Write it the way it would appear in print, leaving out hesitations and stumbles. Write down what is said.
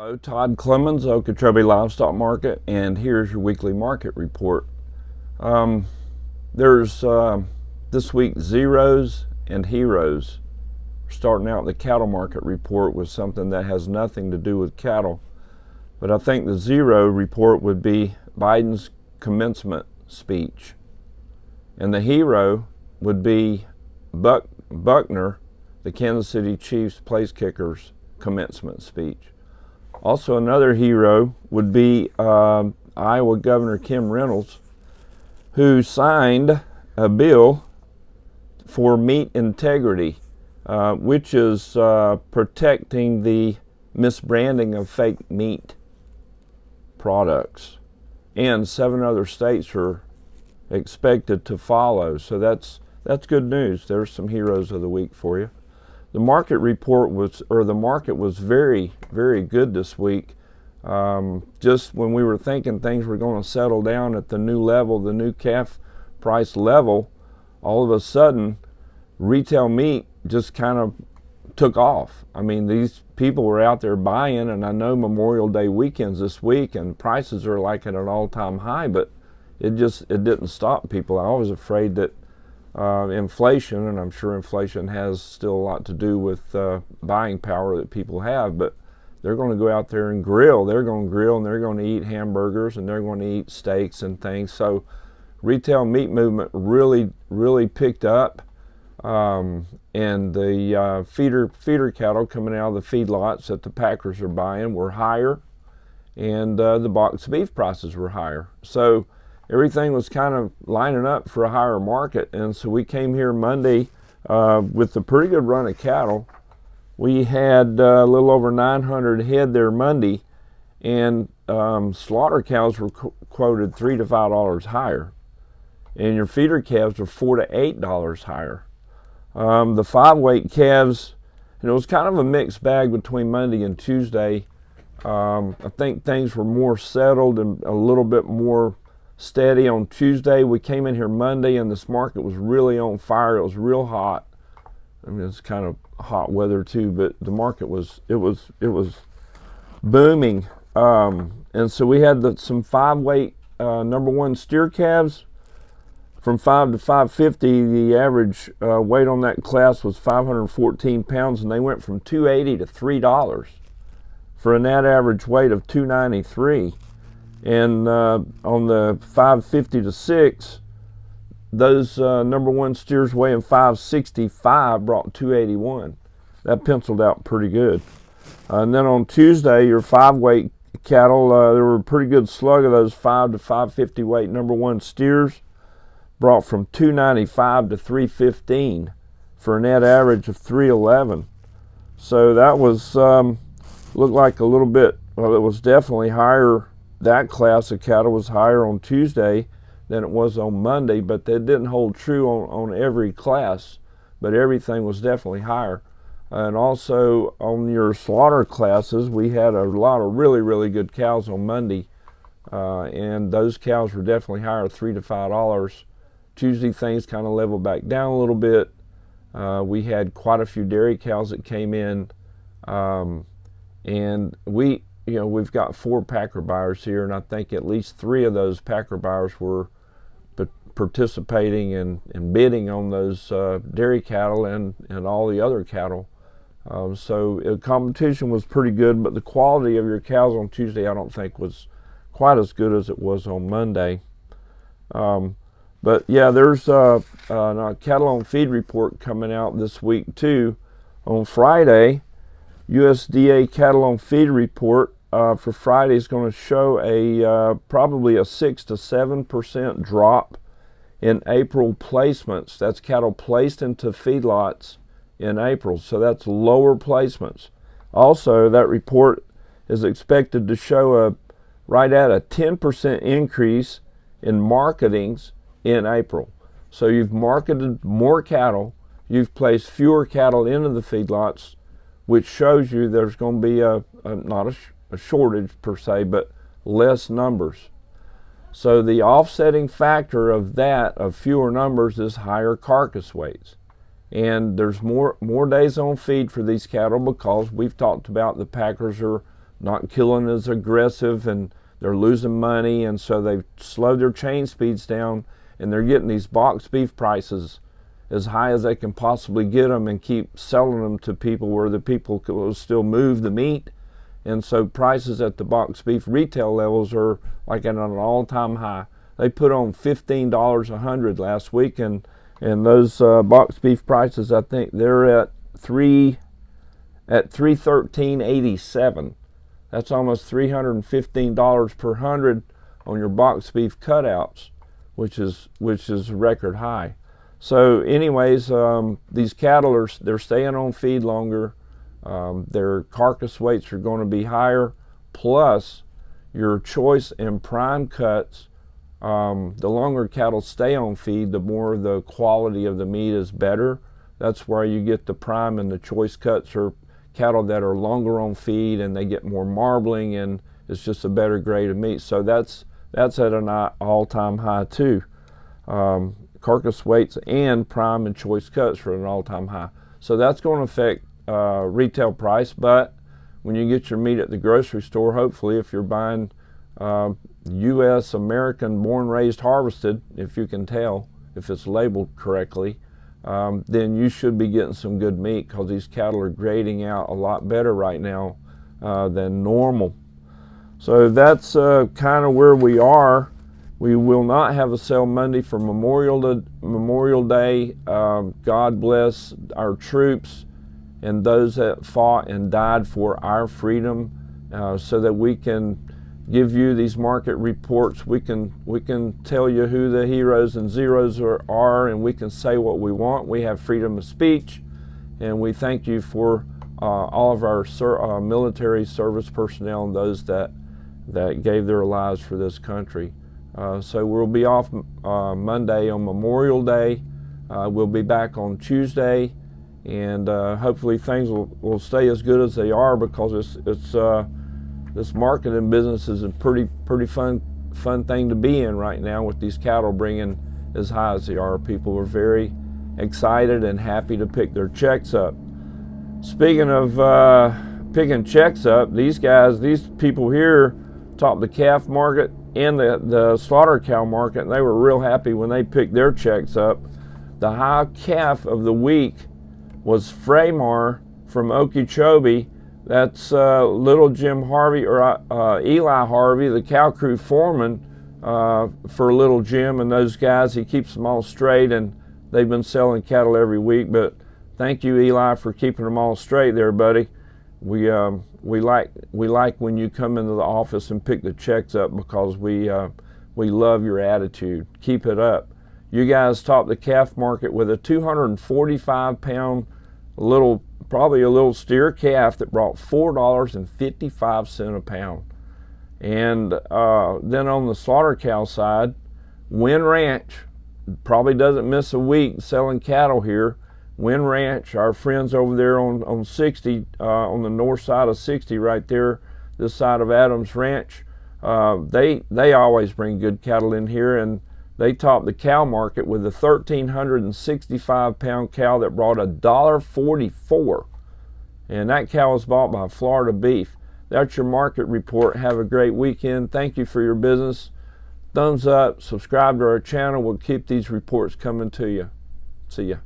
Hello, Todd Clemens, Okeechobee Livestock Market, and here's your weekly market report. There's this week zeros and heroes. Starting out the cattle market report with something that has nothing to do with cattle, but I think the zero report would be Biden's commencement speech, and the hero would be Buckner, the Kansas City Chiefs place kicker's commencement speech. Also, another hero would be Iowa Governor Kim Reynolds, who signed a bill for meat integrity, which is protecting the misbranding of fake meat products. And 7 other states are expected to follow. So that's good news. There's some heroes of the week for you. The market report the market was very, very good this week. Just when we were thinking things were going to settle down at the new level, the new calf price level, all of a sudden, retail meat just kind of took off. I mean, these people were out there buying, and I know Memorial Day weekends this week, and prices are like at an all-time high, but it didn't stop people. I was afraid that inflation, and I'm sure inflation has still a lot to do with buying power that people have, but they're going to go out there and grill. They're going to grill, and they're going to eat hamburgers, and they're going to eat steaks and things. So retail meat movement really, really picked up, and the feeder cattle coming out of the feedlots that the packers are buying were higher, and the box beef prices were higher. So everything was kind of lining up for a higher market, and so we came here Monday with a pretty good run of cattle. We had a little over 900 head there Monday, and slaughter cows were quoted $3 to $5 higher, and your feeder calves were $4 to $8 higher. The 5-weight calves, and it was kind of a mixed bag between Monday and Tuesday. I think things were more settled and a little bit more steady on Tuesday. We came in here Monday, and this market was really on fire. It was real hot. I mean, it's kind of hot weather too, but the market was booming. And so we had some 5-weight number 1 steer calves from 5 to 550. The average weight on that class was 514 pounds, and they went from $2.80 to $3 for a net average weight of 293. And on the 550 to 6, those number 1 steers weighing 565 brought 281. That penciled out pretty good. And then on Tuesday, your 5-weight cattle, there were a pretty good slug of those 5 to 550 weight number 1 steers, brought from 295 to 315 for a net average of 311. So that was looked like a little bit. Well, it was definitely higher. That class of cattle was higher on Tuesday than it was on Monday, but that didn't hold true on every class, but everything was definitely higher. And also on your slaughter classes, we had a lot of really, really good cows on Monday, and those cows were definitely higher, $3 to $5. Tuesday, things kind of leveled back down a little bit. We had quite a few dairy cows that came in, and we've got 4 packer buyers here, and I think at least 3 of those packer buyers were participating and bidding on those dairy cattle and all the other cattle. So competition was pretty good, but the quality of your cows on Tuesday I don't think was quite as good as it was on Monday. But yeah, there's a cattle on feed report coming out this week too. On Friday, USDA cattle on feed report for Friday is going to show probably a 6 to 7% drop in April placements. That's cattle placed into feedlots in April, so that's lower placements. Also, that report is expected to show right at a 10% increase in marketings in April. So you've marketed more cattle, you've placed fewer cattle into the feedlots, which shows you there's going to be not a shortage per se, but less numbers. So the offsetting factor of that, of fewer numbers, is higher carcass weights. And there's more days on feed for these cattle because we've talked about the packers are not killing as aggressive, and they're losing money, and so they've slowed their chain speeds down, and they're getting these box beef prices as high as they can possibly get them and keep selling them to people where the people will still move the meat. And so prices at the box beef retail levels are like at an all-time high. They put on $15 a hundred last week, and those box beef prices, I think they're at $313.87. That's almost $315 per hundred on your box beef cutouts, which is a record high. So anyways, these cattle they're staying on feed longer. Their carcass weights are going to be higher. Plus, your choice and prime cuts, the longer cattle stay on feed, the more the quality of the meat is better. That's where you get the prime and the choice cuts, or cattle that are longer on feed and they get more marbling, and it's just a better grade of meat. So that's at an all-time high too. Carcass weights and prime and choice cuts are at an all-time high. So that's going to affect retail price. But when you get your meat at the grocery store, hopefully, if you're buying U.S. American born, raised, harvested, if you can tell if it's labeled correctly, then you should be getting some good meat, because these cattle are grading out a lot better right now than normal. So that's kind of where we are. We will not have a sale Monday for Memorial Day. God bless our troops and those that fought and died for our freedom, so that we can give you these market reports. We can tell you who the heroes and zeros are, and we can say what we want. We have freedom of speech, and we thank you for all of our military service personnel and those that gave their lives for this country. So we'll be off Monday on Memorial Day. We'll be back on Tuesday, and hopefully things will stay as good as they are, because this marketing business is a pretty fun thing to be in right now, with these cattle bringing as high as they are. People are very excited and happy to pick their checks up. Speaking of picking checks up, these people here topped the calf market and the slaughter cow market, and they were real happy when they picked their checks up. The high calf of the week was Fremar from Okeechobee. That's little Jim Harvey, or Eli Harvey, the cow crew foreman for little Jim and those guys. He keeps them all straight, and they've been selling cattle every week. But thank you, Eli, for keeping them all straight there, buddy. We like when you come into the office and pick the checks up, because we love your attitude. Keep it up. You guys topped the calf market with a 245-pound probably a little steer calf that brought $4.55 a pound. And then on the slaughter cow side, Wynn Ranch probably doesn't miss a week selling cattle here. Wynn Ranch, our friends over there on 60, on the north side of 60 right there, this side of Adams Ranch, they always bring good cattle in here, and they topped the cow market with a 1,365-pound cow that brought $1.44. And that cow was bought by Florida Beef. That's your market report. Have a great weekend. Thank you for your business. Thumbs up, subscribe to our channel. We'll keep these reports coming to you. See ya.